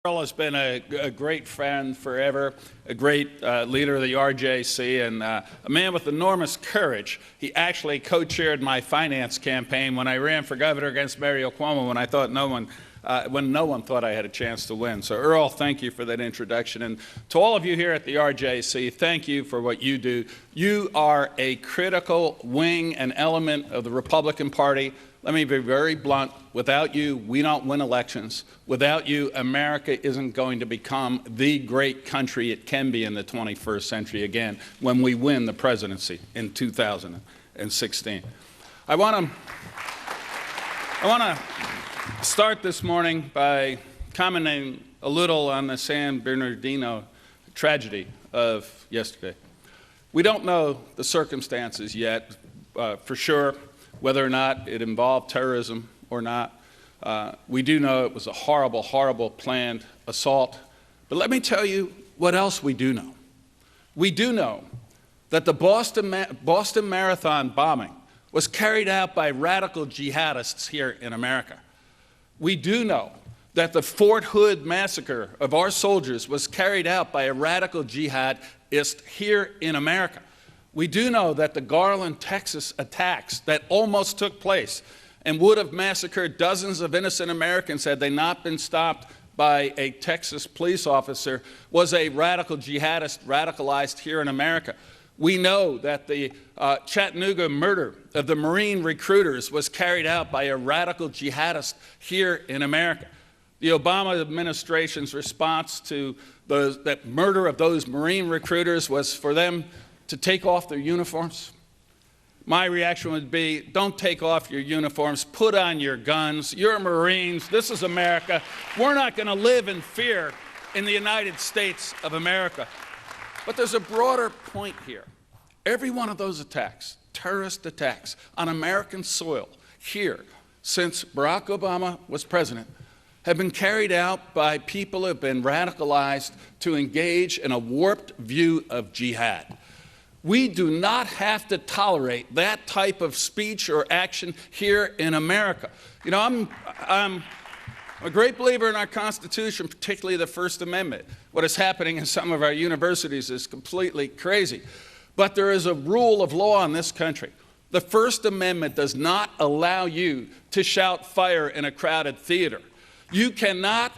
Earl has been a great friend forever, a great leader of the RJC, and a man with enormous courage. He actually co-chaired my finance campaign when I ran for governor against Mario Cuomo when no one thought I had a chance to win. So Earl, thank you for that introduction. And to all of you here at the RJC, thank you for what you do. You are a critical wing and element of the Republican Party. Let me be very blunt. Without you, we don't win elections. Without you, America isn't going to become the great country it can be in the 21st century again when we win the presidency in 2016. I want to start this morning by commenting a little on the San Bernardino tragedy of yesterday. We don't know the circumstances yet for sure, whether or not it involved terrorism or not. We do know it was a horrible, horrible planned assault. But let me tell you what else we do know. We do know that the Boston Marathon bombing was carried out by radical jihadists here in America. We do know that the Fort Hood massacre of our soldiers was carried out by a radical jihadist here in America. We do know that the Garland, Texas attacks that almost took place and would have massacred dozens of innocent Americans had they not been stopped by a Texas police officer was a radical jihadist radicalized here in America. We know that the Chattanooga murder of the Marine recruiters was carried out by a radical jihadist here in America. The Obama administration's response to that murder of those Marine recruiters was for them to take off their uniforms. My reaction would be, don't take off your uniforms, put on your guns. You're Marines, this is America. We're not going to live in fear in the United States of America. But there's a broader point here. Every one of those attacks, terrorist attacks on American soil here since Barack Obama was president, have been carried out by people who have been radicalized to engage in a warped view of jihad. We do not have to tolerate that type of speech or action here in America. You know, I'm a great believer in our Constitution, particularly the First Amendment. What is happening in some of our universities is completely crazy. But there is a rule of law in this country. The First Amendment does not allow you to shout fire in a crowded theater. You cannot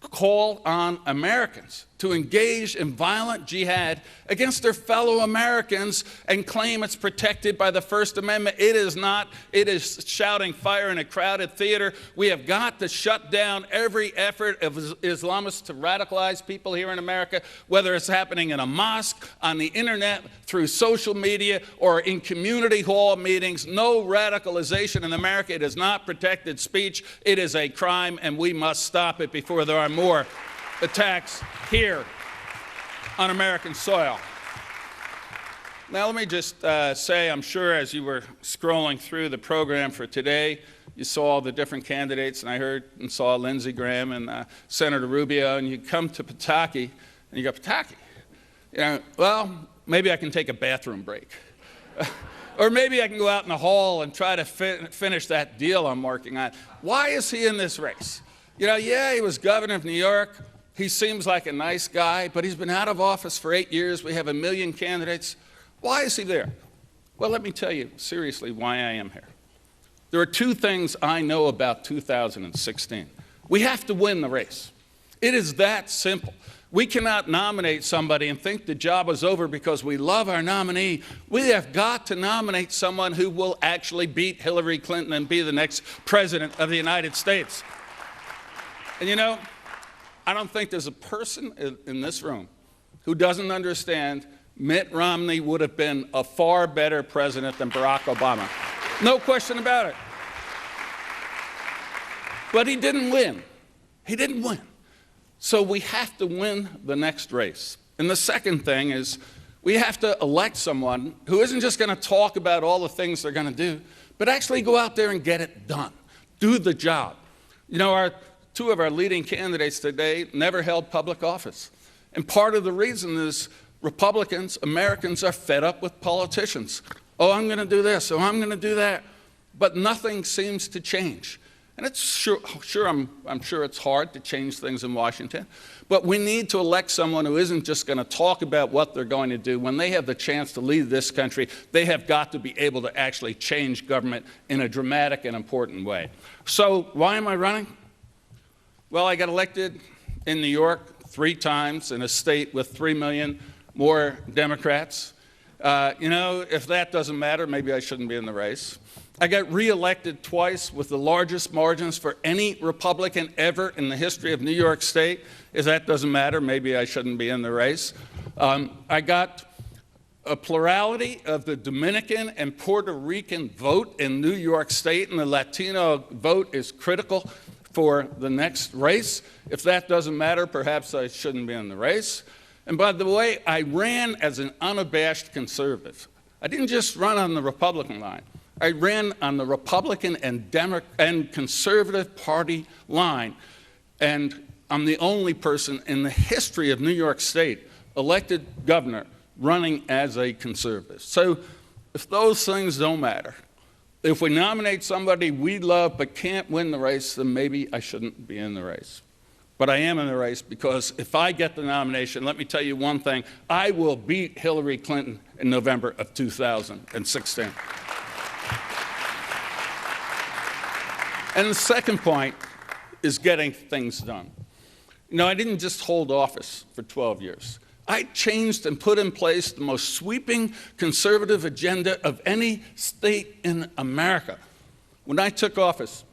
call on Americans to engage in violent jihad against their fellow Americans and claim it's protected by the First Amendment. It is not. It is shouting fire in a crowded theater. We have got to shut down every effort of Islamists to radicalize people here in America, whether it's happening in a mosque, on the internet, through social media, or in community hall meetings. No radicalization in America. It is not protected speech. It is a crime, and we must stop it before there are more attacks here on American soil. Now, let me just say, I'm sure as you were scrolling through the program for today, you saw all the different candidates, and I heard and saw Lindsey Graham and Senator Rubio, and you come to Pataki, and you go, Pataki, you know, well, maybe I can take a bathroom break. Or maybe I can go out in the hall and try to finish that deal I'm working on. Why is he in this race? You know, yeah, he was governor of New York. He seems like a nice guy, but he's been out of office for 8 years. We have 1 million candidates. Why is he there? Well, let me tell you seriously why I am here. There are two things I know about 2016. We have to win the race. It is that simple. We cannot nominate somebody and think the job is over because we love our nominee. We have got to nominate someone who will actually beat Hillary Clinton and be the next president of the United States. And you know, I don't think there's a person in this room who doesn't understand Mitt Romney would have been a far better president than Barack Obama. No question about it. But he didn't win. He didn't win. So we have to win the next race. And the second thing is we have to elect someone who isn't just going to talk about all the things they're going to do, but actually go out there and get it done. Do the job. You know, two of our leading candidates today never held public office. And part of the reason is Republicans, Americans are fed up with politicians. Oh, I'm going to do this. Oh, I'm going to do that. But nothing seems to change. And it's I'm sure it's hard to change things in Washington, but we need to elect someone who isn't just going to talk about what they're going to do. When they have the chance to lead this country, they have got to be able to actually change government in a dramatic and important way. So why am I running? Well, I got elected in New York 3 times in a state with 3 million more Democrats. If that doesn't matter, maybe I shouldn't be in the race. I got reelected twice with the largest margins for any Republican ever in the history of New York State. If that doesn't matter, maybe I shouldn't be in the race. I got a plurality of the Dominican and Puerto Rican vote in New York State, and the Latino vote is critical for the next race. If that doesn't matter, perhaps I shouldn't be in the race. And by the way, I ran as an unabashed conservative. I didn't just run on the Republican line. I ran on the Republican and Conservative Party line, and I'm the only person in the history of New York State elected governor running as a conservative. So if those things don't matter, if we nominate somebody we love but can't win the race, then maybe I shouldn't be in the race. But I am in the race because if I get the nomination, let me tell you one thing, I will beat Hillary Clinton in November of 2016. And the second point is getting things done. I didn't just hold office for 12 years. I changed and put in place the most sweeping conservative agenda of any state in America. When I took office,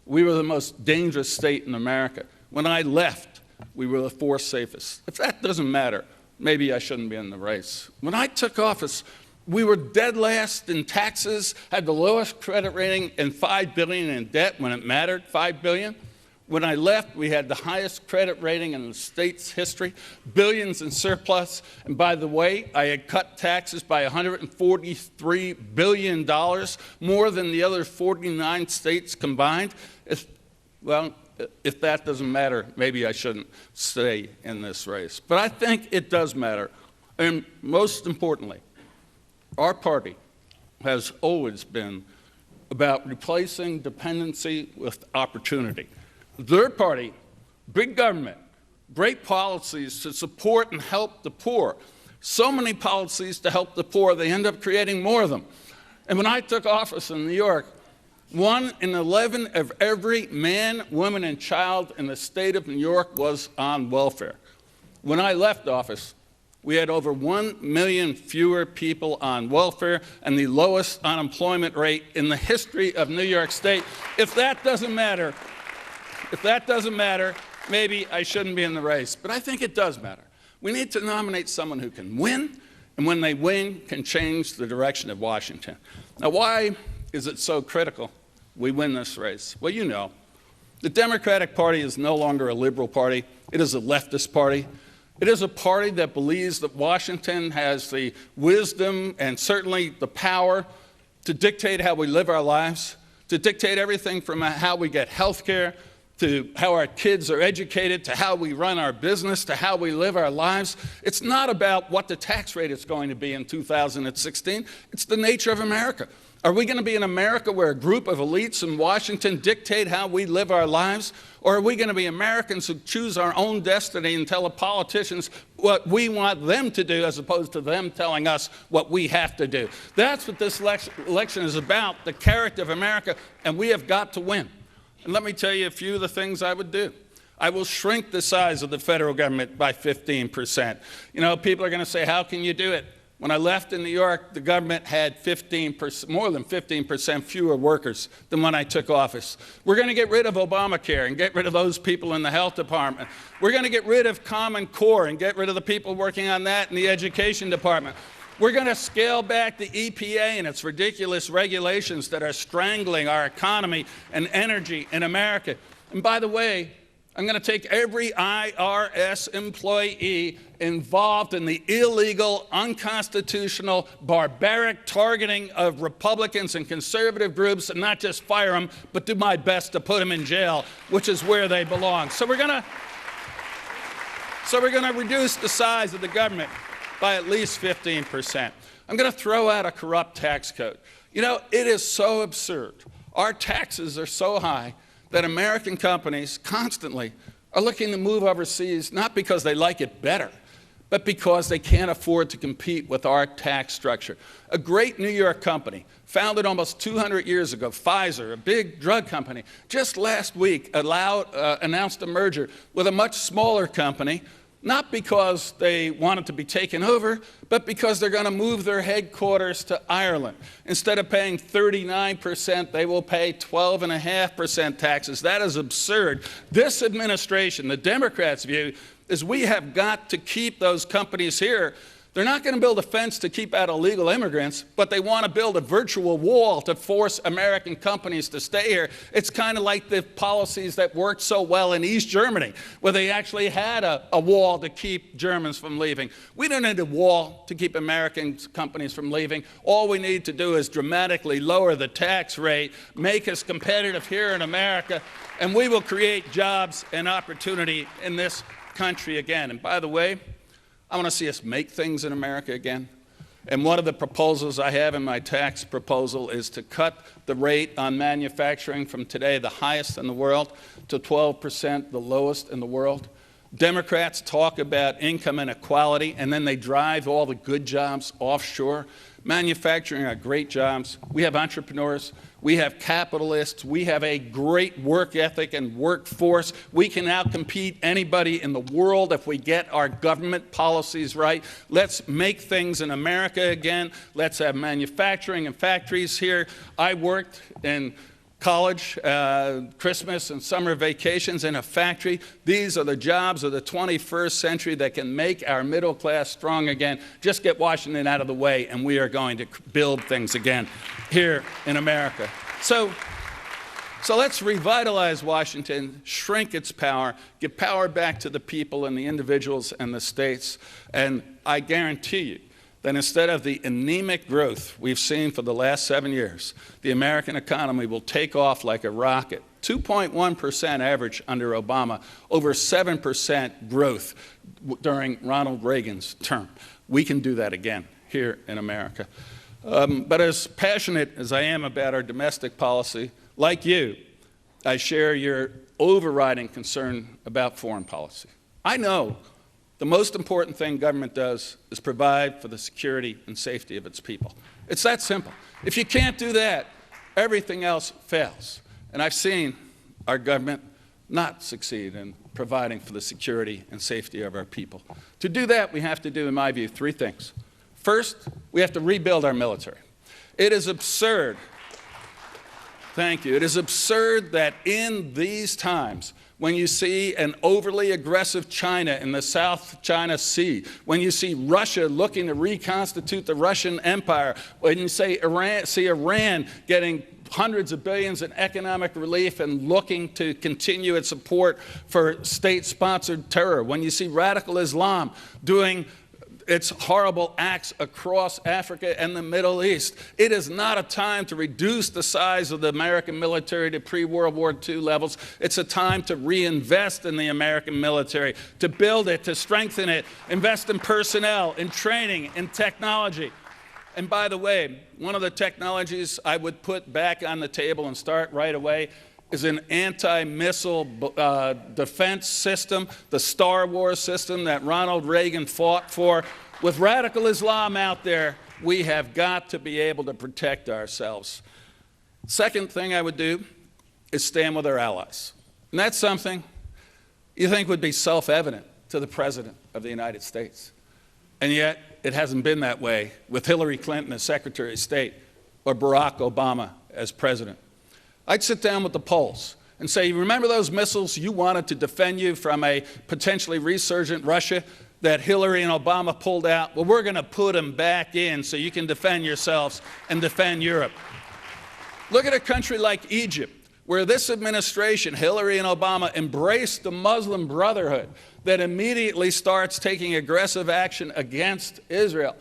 we were the most dangerous state in America. When I left, we were the 4th safest. If that doesn't matter, maybe I shouldn't be in the race. When I took office, we were dead last in taxes, had the lowest credit rating, and $5 billion in debt when it mattered, $5 billion. When I left, we had the highest credit rating in the state's history, billions in surplus. And by the way, I had cut taxes by $143 billion, more than the other 49 states combined. If that doesn't matter, maybe I shouldn't stay in this race. But I think it does matter. And most importantly, our party has always been about replacing dependency with opportunity. Their party, big government, great policies to support and help the poor. So many policies to help the poor, they end up creating more of them. And when I took office in New York, 1 in 11 of every man, woman, and child in the state of New York was on welfare. When I left office, we had over 1 million fewer people on welfare and the lowest unemployment rate in the history of New York State. If that doesn't matter, maybe I shouldn't be in the race. But I think it does matter. We need to nominate someone who can win, and when they win, can change the direction of Washington. Now, why is it so critical we win this race? Well, the Democratic Party is no longer a liberal party. It is a leftist party. It is a party that believes that Washington has the wisdom and certainly the power to dictate how we live our lives, to dictate everything from how we get health care, to how our kids are educated, to how we run our business, to how we live our lives. It's not about what the tax rate is going to be in 2016. It's the nature of America. Are we going to be in America where a group of elites in Washington dictate how we live our lives? Or are we going to be Americans who choose our own destiny and tell the politicians what we want them to do as opposed to them telling us what we have to do? That's what this election is about, the character of America, and we have got to win. And let me tell you a few of the things I would do. I will shrink the size of the federal government by 15%. People are going to say, how can you do it? When I left in New York, the government had more than 15% fewer workers than when I took office. We're going to get rid of Obamacare and get rid of those people in the health department. We're going to get rid of Common Core and get rid of the people working on that in the education department. We're going to scale back the EPA and its ridiculous regulations that are strangling our economy and energy in America. And by the way, I'm going to take every IRS employee involved in the illegal, unconstitutional, barbaric targeting of Republicans and conservative groups and not just fire them, but do my best to put them in jail, which is where they belong. So we're going to reduce the size of the government by at least 15%. I'm going to throw out a corrupt tax code. It is so absurd. Our taxes are so high that American companies constantly are looking to move overseas, not because they like it better, but because they can't afford to compete with our tax structure. A great New York company, founded almost 200 years ago, Pfizer, a big drug company, just last week announced a merger with a much smaller company, not because they wanted to be taken over, but because they're going to move their headquarters to Ireland. Instead of paying 39%, they will pay 12.5% taxes. That is absurd. This administration, the Democrats' view, is we have got to keep those companies here. They're not going to build a fence to keep out illegal immigrants, but they want to build a virtual wall to force American companies to stay here. It's kind of like the policies that worked so well in East Germany, where they actually had a wall to keep Germans from leaving. We don't need a wall to keep American companies from leaving. All we need to do is dramatically lower the tax rate, make us competitive here in America, and we will create jobs and opportunity in this country again. And by the way, I want to see us make things in America again. And one of the proposals I have in my tax proposal is to cut the rate on manufacturing from today, the highest in the world, to 12%, the lowest in the world. Democrats talk about income inequality, and then they drive all the good jobs offshore. Manufacturing are great jobs. We have entrepreneurs. We have capitalists. We have a great work ethic and workforce. We can outcompete anybody in the world if we get our government policies right. Let's make things in America again. Let's have manufacturing and factories here. I worked in college, Christmas and summer vacations in a factory. These are the jobs of the 21st century that can make our middle class strong again. Just get Washington out of the way, and we are going to build things again here in America. So let's revitalize Washington, shrink its power, give power back to the people and the individuals and the states. And I guarantee you that instead of the anemic growth we've seen for the last 7 years, the American economy will take off like a rocket. 2.1% average under Obama, over 7% growth during Ronald Reagan's term. We can do that again here in America. But as passionate as I am about our domestic policy, like you, I share your overriding concern about foreign policy. I know the most important thing government does is provide for the security and safety of its people. It's that simple. If you can't do that, everything else fails. And I've seen our government not succeed in providing for the security and safety of our people. To do that, we have to do, in my view, 3 things. First, we have to rebuild our military. It is absurd, thank you, it is absurd that in these times, when you see an overly aggressive China in the South China Sea, when you see Russia looking to reconstitute the Russian Empire, when you see Iran getting hundreds of billions in economic relief and looking to continue its support for state-sponsored terror, when you see radical Islam doing its horrible acts across Africa and the Middle East. It is not a time to reduce the size of the American military to pre-World War II levels. It's a time to reinvest in the American military, to build it, to strengthen it, invest in personnel, in training, in technology. And by the way, one of the technologies I would put back on the table and start right away is an anti-missile defense system, the Star Wars system that Ronald Reagan fought for. With radical Islam out there, we have got to be able to protect ourselves. Second thing I would do is stand with our allies. And that's something you think would be self-evident to the President of the United States. And yet, it hasn't been that way with Hillary Clinton as Secretary of State or Barack Obama as President. I'd sit down with the Poles and say, remember those missiles you wanted to defend you from a potentially resurgent Russia that Hillary and Obama pulled out? Well, we're going to put them back in so you can defend yourselves and defend Europe. Look at a country like Egypt, where this administration, Hillary and Obama, embraced the Muslim Brotherhood that immediately starts taking aggressive action against Israel.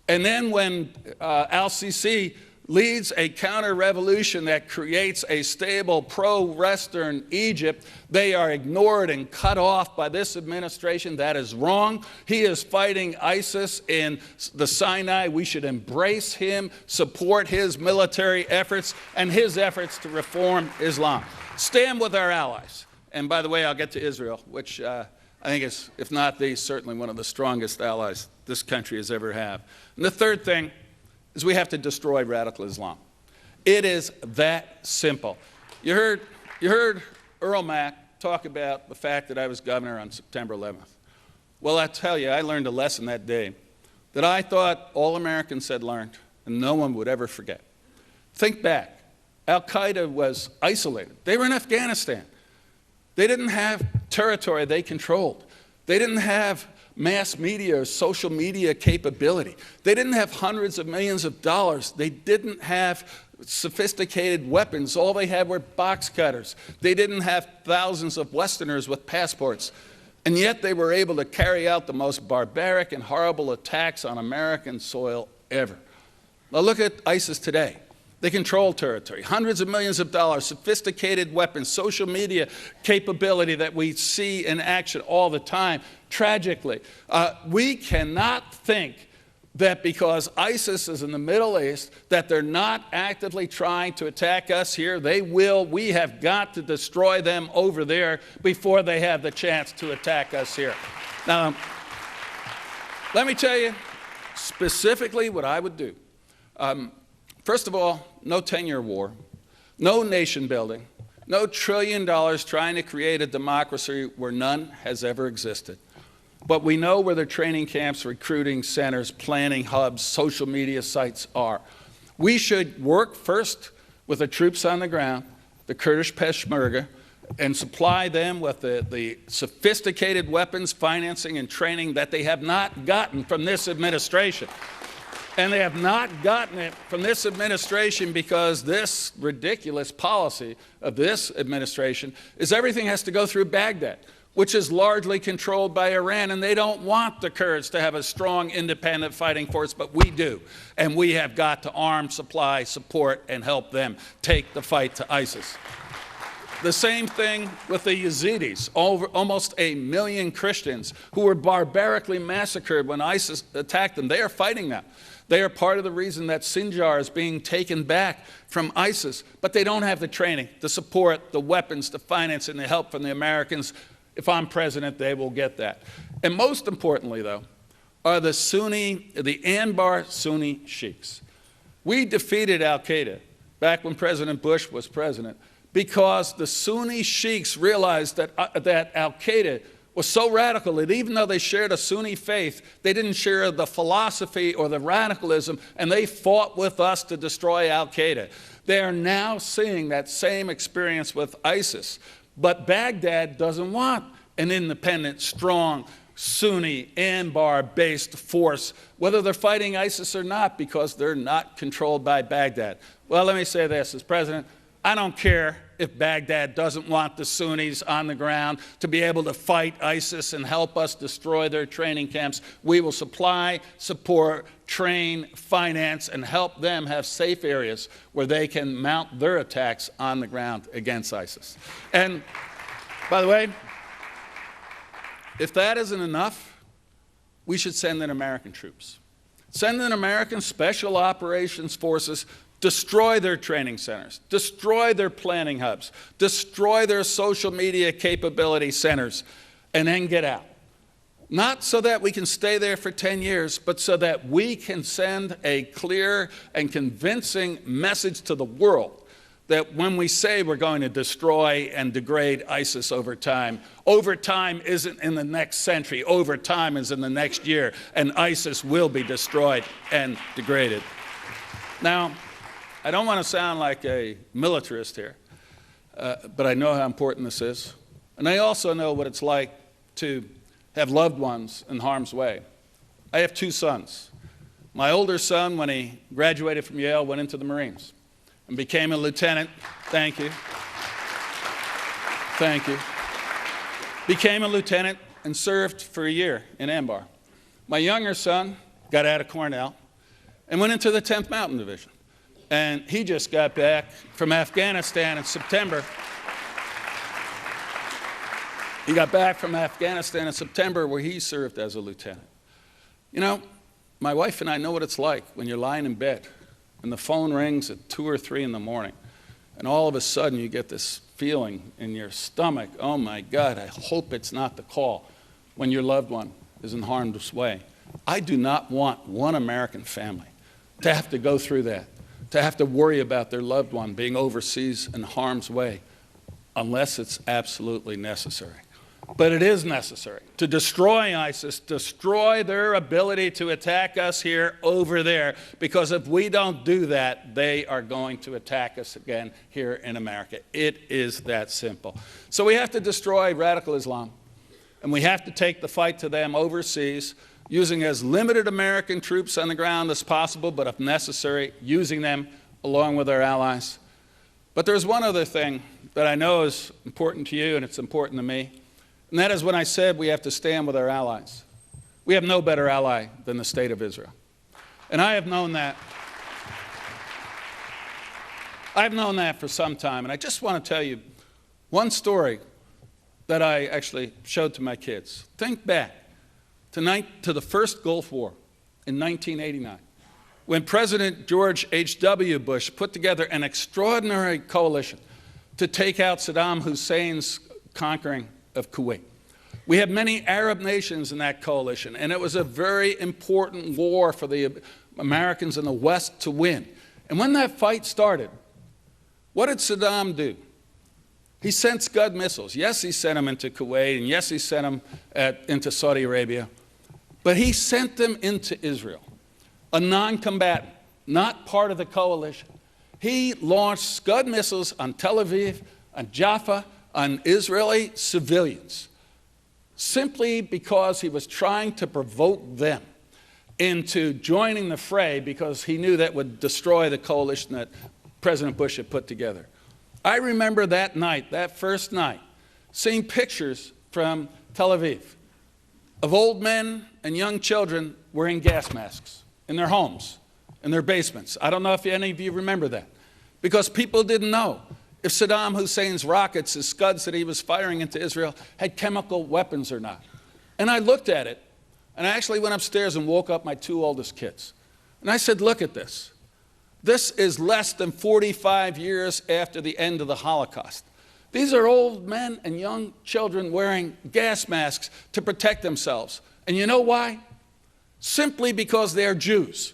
And then when al-Sisi leads a counter-revolution that creates a stable pro-Western Egypt, they are ignored and cut off by this administration. That is wrong. He is fighting ISIS in the Sinai. We should embrace him, support his military efforts and his efforts to reform Islam. Stand with our allies. And by the way, I'll get to Israel, which I think is, if not the, certainly one of the strongest allies this country has ever had. And the third thing is we have to destroy radical Islam. It is that simple. You heard Earl Mack talk about the fact that I was governor on September 11th. Well, I tell you, I learned a lesson that day that I thought all Americans had learned and no one would ever forget. Think back. Al-Qaeda was isolated. They were in Afghanistan. They didn't have territory they controlled. They didn't have mass media or social media capability. They didn't have hundreds of millions of dollars. They didn't have sophisticated weapons. All they had were box cutters. They didn't have thousands of Westerners with passports. And yet they were able to carry out the most barbaric and horrible attacks on American soil ever. Now look at ISIS today. They control territory, hundreds of millions of dollars, sophisticated weapons, social media capability that we see in action all the time. Tragically, we cannot think that because ISIS is in the Middle East, that they're not actively trying to attack us here. They will. We have got to destroy them over there before they have the chance to attack us here. Now, let me tell you specifically what I would do. First of all, no 10-year war, no nation building, no $1 trillion trying to create a democracy where none has ever existed. But we know where their training camps, recruiting centers, planning hubs, social media sites are. We should work first with the troops on the ground, the Kurdish Peshmerga, and supply them with the sophisticated weapons, financing, and training that they have not gotten from this administration. And they have not gotten it from this administration because this ridiculous policy of this administration is everything has to go through Baghdad, which is largely controlled by Iran, and they don't want the Kurds to have a strong, independent fighting force, but we do. And we have got to arm, supply, support, and help them take the fight to ISIS. The same thing with the Yazidis, almost 1 million Christians who were barbarically massacred when ISIS attacked them. They are fighting now. They are part of the reason that Sinjar is being taken back from ISIS, but they don't have the training, the support, the weapons, the finance, and the help from the Americans. If I'm president, they will get that. And most importantly, though, are the Anbar Sunni sheiks. We defeated al-Qaeda back when President Bush was president because the Sunni sheiks realized that al-Qaeda was so radical that even though they shared a Sunni faith, they didn't share the philosophy or the radicalism, and they fought with us to destroy al-Qaeda. They are now seeing that same experience with ISIS. But Baghdad doesn't want an independent, strong, Sunni, Anbar-based force, whether they're fighting ISIS or not, because they're not controlled by Baghdad. Well, let me say this, as president, I don't care if Baghdad doesn't want the Sunnis on the ground to be able to fight ISIS and help us destroy their training camps. We will supply, support, train, finance, and help them have safe areas where they can mount their attacks on the ground against ISIS. And by the way, if that isn't enough, we should send in American troops. Send in American Special Operations Forces. Destroy their training centers, destroy their planning hubs, destroy their social media capability centers, and then get out. Not so that we can stay there for 10 years, but so that we can send a clear and convincing message to the world that when we say we're going to destroy and degrade ISIS over time isn't in the next century, over time is in the next year, and ISIS will be destroyed and degraded. Now, I don't want to sound like a militarist here, but I know how important this is. And I also know what it's like to have loved ones in harm's way. I have 2 sons. My older son, when he graduated from Yale, went into the Marines and became a lieutenant. Thank you. Thank you. Became a lieutenant and served for a year in Anbar. My younger son got out of Cornell and went into the 10th Mountain Division and he just got back from Afghanistan in September. He got back from Afghanistan in September, where he served as a lieutenant. You know, my wife and I know what it's like when you're lying in bed and the phone rings at 2 or 3 in the morning, and all of a sudden you get this feeling in your stomach, oh my God, I hope it's not the call, when your loved one is in harm's way. I do not want one American family to have to go through that, to have to worry about their loved one being overseas in harm's way, unless it's absolutely necessary. But it is necessary to destroy ISIS, destroy their ability to attack us here over there, because if we don't do that, they are going to attack us again here in America. It is that simple. So we have to destroy radical Islam, and we have to take the fight to them overseas, using as limited American troops on the ground as possible, but if necessary, using them along with our allies. But there's one other thing that I know is important to you, and it's important to me. And that is when I said we have to stand with our allies. We have no better ally than the State of Israel. And I have known that. I've known that for some time. And I just want to tell you one story that I actually showed to my kids. Think back to the first Gulf War in 1989, when President George H.W. Bush put together an extraordinary coalition to take out Saddam Hussein's conquering of Kuwait. We had many Arab nations in that coalition, and it was a very important war for the Americans in the West to win. And when that fight started, what did Saddam do? He sent Scud missiles. Yes, he sent them into Kuwait, and yes, he sent them into Saudi Arabia, but he sent them into Israel, a non-combatant, not part of the coalition. He launched Scud missiles on Tel Aviv, on Jaffa, on Israeli civilians, simply because he was trying to provoke them into joining the fray, because he knew that would destroy the coalition that President Bush had put together. I remember that night, that first night, seeing pictures from Tel Aviv of old men and young children wearing gas masks in their homes, in their basements. I don't know if any of you remember that, because people didn't know if Saddam Hussein's rockets, his Scuds that he was firing into Israel, had chemical weapons or not. And I looked at it, and I actually went upstairs and woke up my 2 oldest kids. And I said, look at this. This is less than 45 years after the end of the Holocaust. These are old men and young children wearing gas masks to protect themselves. And you know why? Simply because they're Jews.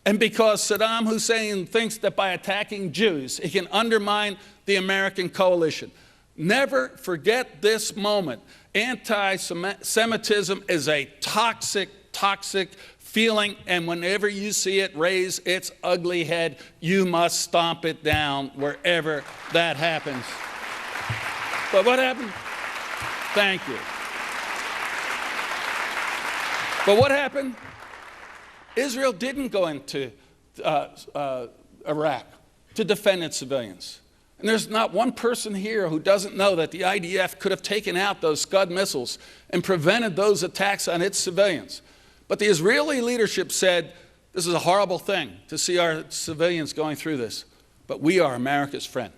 And because Saddam Hussein thinks that by attacking Jews, he can undermine the American coalition. Never forget this moment. Anti-Semitism is a toxic, toxic feeling, and whenever you see it raise its ugly head, you must stomp it down wherever that happens. But what happened? Thank you. But what happened? Israel didn't go into Iraq to defend its civilians. And there's not one person here who doesn't know that the IDF could have taken out those Scud missiles and prevented those attacks on its civilians. But the Israeli leadership said, this is a horrible thing to see our civilians going through this. But we are America's friend.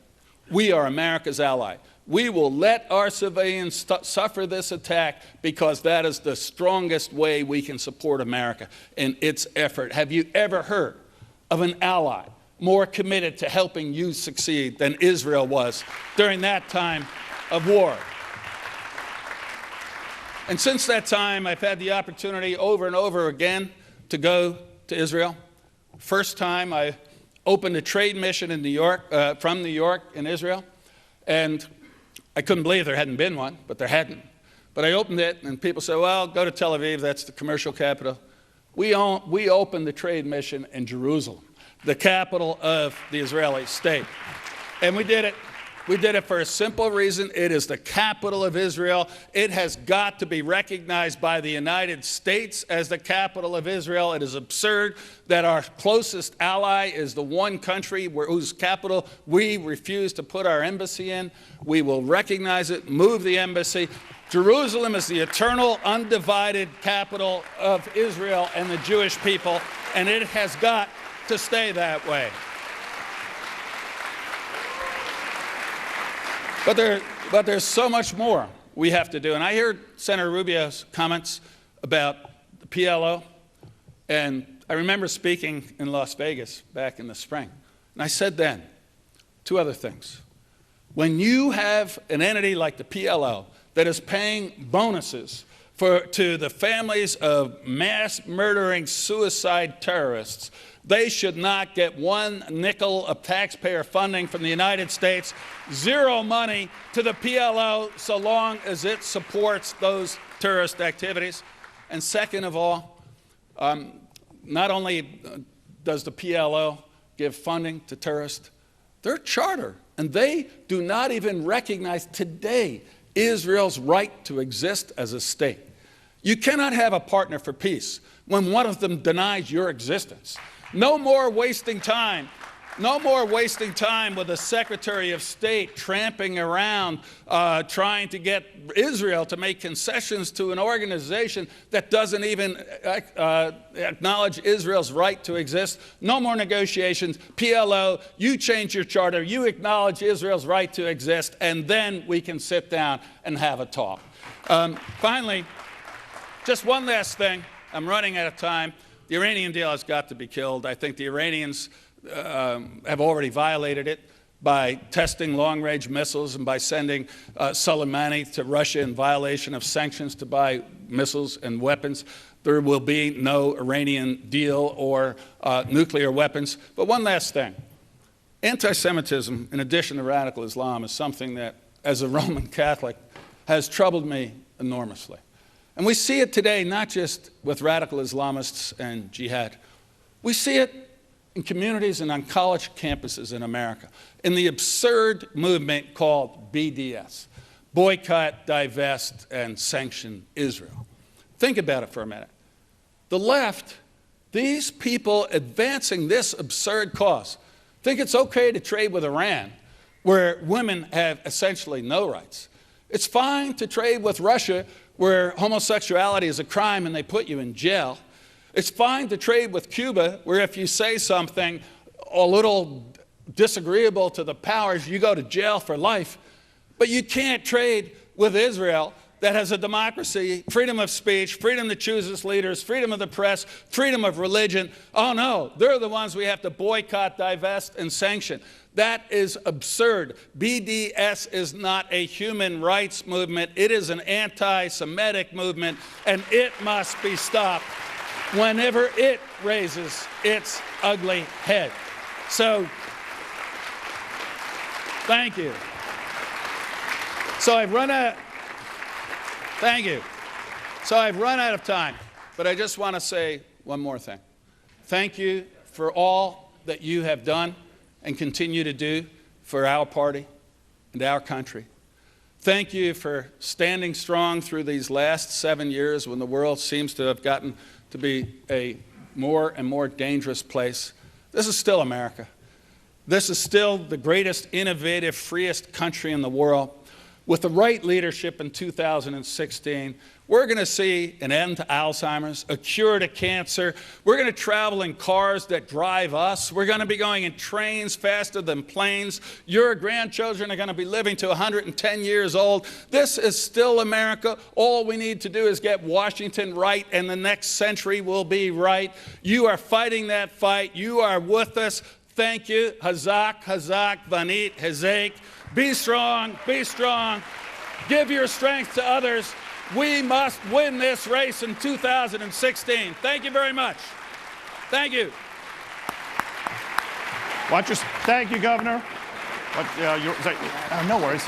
We are America's ally. We will let our civilians suffer this attack, because that is the strongest way we can support America in its effort. Have you ever heard of an ally more committed to helping you succeed than Israel was during that time of war? And since that time, I've had the opportunity over and over again to go to Israel. First time, I opened a trade mission in New York, from New York in Israel, and I couldn't believe there hadn't been one, but there hadn't. But I opened it, and people said, well, go to Tel Aviv, that's the commercial capital. We opened the trade mission in Jerusalem, the capital of the Israeli state. And we did it. We did it for a simple reason. It is the capital of Israel. It has got to be recognized by the United States as the capital of Israel. It is absurd that our closest ally is the one country whose capital we refuse to put our embassy in. We will recognize it, move the embassy. Jerusalem is the eternal, undivided capital of Israel and the Jewish people, and it has got to stay that way. But there's so much more we have to do. And I heard Senator Rubio's comments about the PLO, and I remember speaking in Las Vegas back in the spring. And I said then, two other things. When you have an entity like the PLO that is paying bonuses to the families of mass murdering suicide terrorists, they should not get one nickel of taxpayer funding from the United States, zero money to the PLO so long as it supports those terrorist activities. And second of all, not only does the PLO give funding to terrorists, their charter, and they do not even recognize today Israel's right to exist as a state. You cannot have a partner for peace when one of them denies your existence. No more wasting time. No more wasting time with the Secretary of State tramping around trying to get Israel to make concessions to an organization that doesn't even acknowledge Israel's right to exist. No more negotiations. PLO, you change your charter, you acknowledge Israel's right to exist, and then we can sit down and have a talk. Finally, just one last thing. I'm running out of time. The Iranian deal has got to be killed. I think the Iranians have already violated it by testing long-range missiles and by sending Soleimani to Russia in violation of sanctions to buy missiles and weapons. There will be no Iranian deal or nuclear weapons. But one last thing. Anti-Semitism, in addition to radical Islam, is something that, as a Roman Catholic, has troubled me enormously. And we see it today not just with radical Islamists and jihad. We see it in communities and on college campuses in America, in the absurd movement called BDS, Boycott, Divest, and Sanction Israel. Think about it for a minute. The left, these people advancing this absurd cause, think it's okay to trade with Iran, where women have essentially no rights. It's fine to trade with Russia, where homosexuality is a crime and they put you in jail. It's fine to trade with Cuba, where if you say something a little disagreeable to the powers, you go to jail for life. But you can't trade with Israel, that has a democracy, freedom of speech, freedom to choose its leaders, freedom of the press, freedom of religion. Oh no, they're the ones we have to boycott, divest, and sanction. That is absurd. BDS is not a human rights movement. It is an anti-Semitic movement, and it must be stopped whenever it raises its ugly head. So, thank you. So I've run out. Thank you. So I've run out of time, but I just want to say one more thing. Thank you for all that you have done and continue to do for our party and our country. Thank you for standing strong through these last 7 years when the world seems to have gotten to be a more and more dangerous place. This is still America. This is still the greatest, innovative, freest country in the world. With the right leadership in 2016, we're going to see an end to Alzheimer's, a cure to cancer. We're going to travel in cars that drive us. We're going to be going in trains faster than planes. Your grandchildren are going to be living to 110 years old. This is still America. All we need to do is get Washington right, and the next century will be right. You are fighting that fight. You are with us. Thank you. Hazak, Hazak, Vanit, Hazak. Be strong, be strong. Give your strength to others. We must win this race in 2016. Thank you very much. Thank you. Thank you, Governor. No worries.